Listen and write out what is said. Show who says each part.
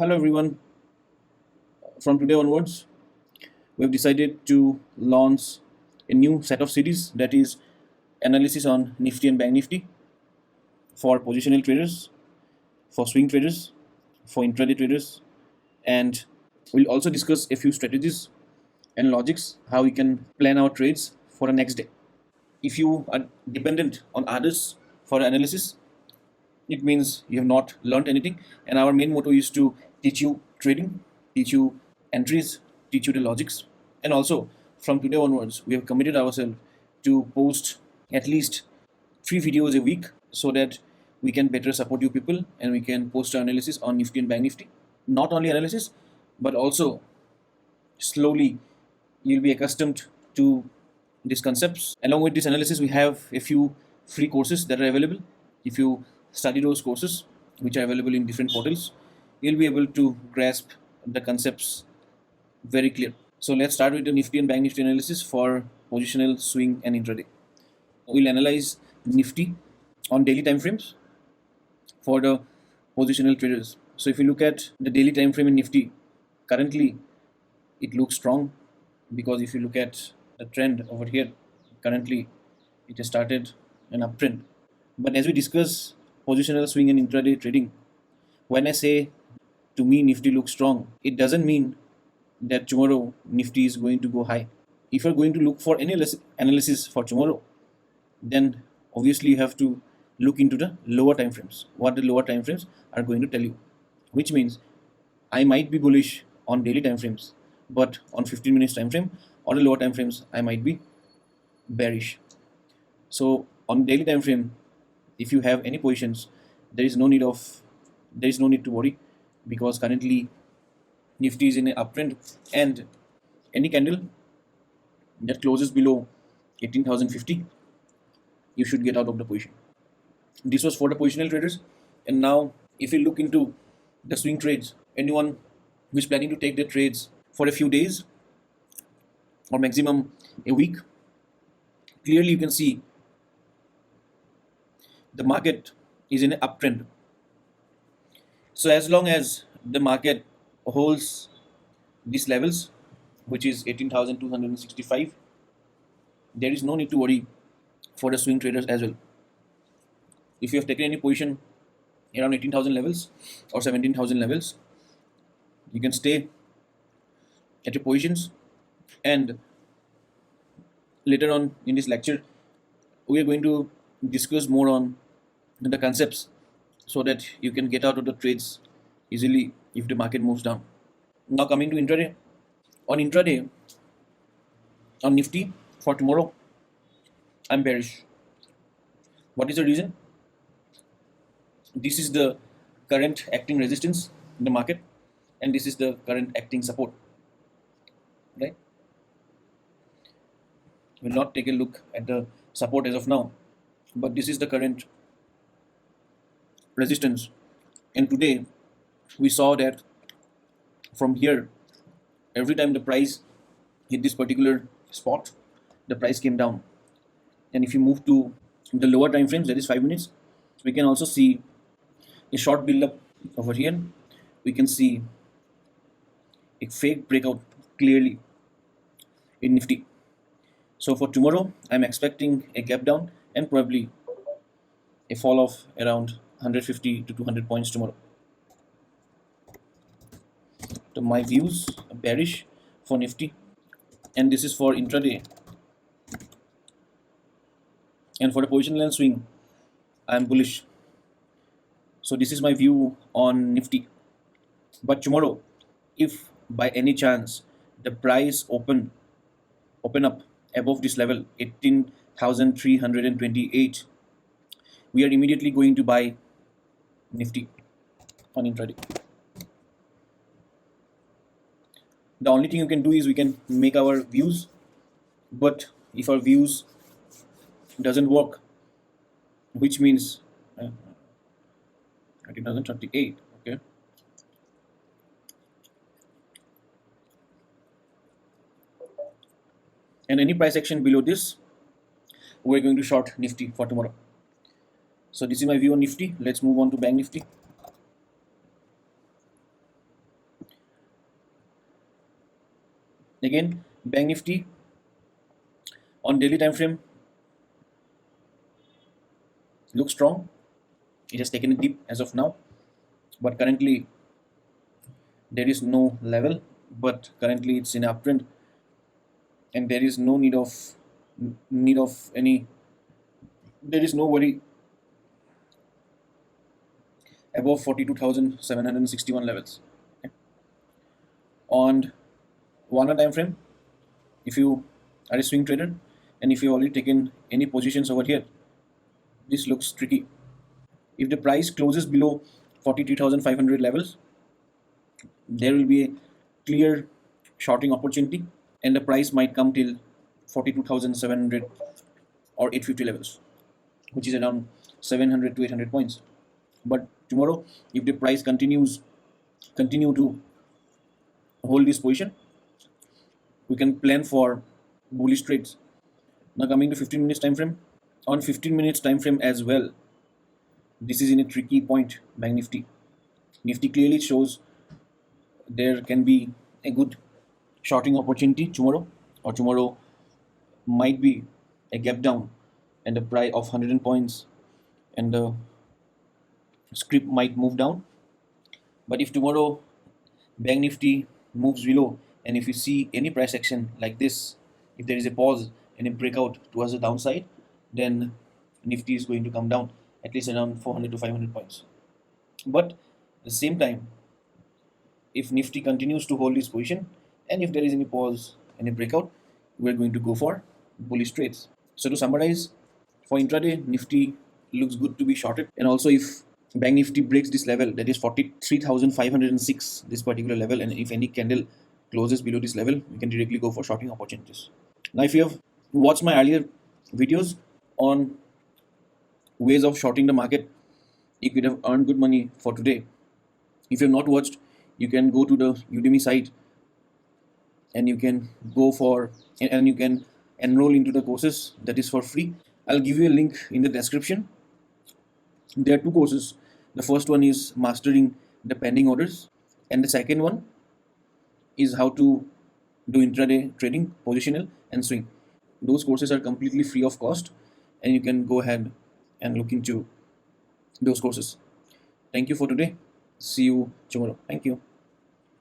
Speaker 1: Hello everyone. From today onwards, we have decided to launch a new set of series, that is analysis on Nifty and Bank Nifty for positional traders, for swing traders, for intraday traders, and we'll also discuss a few strategies and logics how we can plan our trades for the next day. If you are dependent on others for analysis, it means you have not learned anything. And our main motto is to teach you trading, teach you entries, teach you the logics. And also, from today onwards, we have committed ourselves to post at least 3 videos a week so that we can better support you people and we can post our analysis on Nifty and Bank Nifty. Not only analysis, but also slowly you'll be accustomed to these concepts. Along with this analysis, we have a few free courses that are available. If you study those courses, which are available in different portals, you'll be able to grasp the concepts very clear. So let's start with the Nifty and Bank Nifty analysis for positional, swing, and intraday. We'll analyze Nifty on daily time frames for the positional traders. So if you look at the daily time frame in Nifty, currently it looks strong, because if you look at the trend over here, currently it has started an uptrend. But as we discuss positional, swing, and intraday trading, when I say to me Nifty looks strong, it doesn't mean that tomorrow Nifty is going to go high. If you're going to look for any analysis for tomorrow, then obviously you have to look into the lower time frames, what the lower time frames are going to tell you, which means I might be bullish on daily time frames, but on 15 minutes time frame or the lower time frames I might be bearish. So on daily time frame, if you have any positions, there is no need to worry, because currently Nifty is in an uptrend, and any candle that closes below 18,050, you should get out of the position. This was for the positional traders. And now if you look into the swing trades, anyone who is planning to take their trades for a few days or maximum a week, clearly you can see the market is in an uptrend. So as long as the market holds these levels, which is 18,265, there is no need to worry for the swing traders as well. If you have taken any position around 18,000 levels or 17,000 levels, you can stay at your positions. And later on in this lecture, we are going to discuss more on the concepts so that you can get out of the trades easily if the market moves down. Now coming to intraday. On intraday, on Nifty for tomorrow, I'm bearish. What is the reason? This is the current acting resistance in the market, and this is the current acting support, right? We'll not take a look at the support as of now, but this is the current resistance. And today we saw that from here, every time the price hit this particular spot, the price came down. And if you move to the lower time frames, that is 5 minutes, we can also see a short build up over here. We can see a fake breakout clearly in Nifty. So for tomorrow, I'm expecting a gap down and probably a fall of around 150 to 200 points tomorrow. So my views are bearish for Nifty, and this is for intraday. And for the positional and swing, I'm bullish. So this is my view on Nifty. But tomorrow, if by any chance the price open up above this level, 18,328, we are immediately going to buy Nifty on intraday. The only thing you can do is we can make our views, but if our views doesn't work, which means 18,038, okay, and any price action below this, we're going to short Nifty for tomorrow. So this is my view on Nifty. Let's move on to Bank Nifty. Again, Bank Nifty on daily time frame looks strong. It has taken a dip as of now, but currently there is no level. But currently it's in uptrend, and there is no need of any. There is no worry above 42,761 levels. Okay. On 1 hour time frame, if you are a swing trader and if you already taken any positions over here, this looks tricky. If the price closes below 43,500 levels, there will be a clear shorting opportunity, and the price might come till 42,700 or 850 levels, which is around 700 to 800 points. But tomorrow, if the price continue to hold this position, we can plan for bullish trades. Now coming to 15 minutes time frame. On 15 minutes time frame as well, this is in a tricky point. Bank Nifty. Nifty clearly shows there can be a good shorting opportunity tomorrow, or tomorrow might be a gap down and the price of 100 points, and the script might move down. But if tomorrow Bank Nifty moves below, and if you see any price action like this, if there is a pause and a breakout towards the downside, then Nifty is going to come down at least around 400 to 500 points. But at the same time, if Nifty continues to hold this position, and if there is any pause and a breakout, we're going to go for bullish trades. So to summarize, for intraday, Nifty looks good to be shorted, and also if Bank Nifty breaks this level, that is 43,506, this particular level, and if any candle closes below this level, we can directly go for shorting opportunities. Now, if you have watched my earlier videos on ways of shorting the market, you could have earned good money for today. If you have not watched, you can go to the Udemy site and you can go for and you can enroll into the courses that is for free. I'll give you a link in the description. There are two courses. The first one is mastering the pending orders, and the second one is how to do intraday trading, positional and swing. Those courses are completely free of cost, and you can go ahead and look into those courses. Thank you for today. See you tomorrow. Thank you.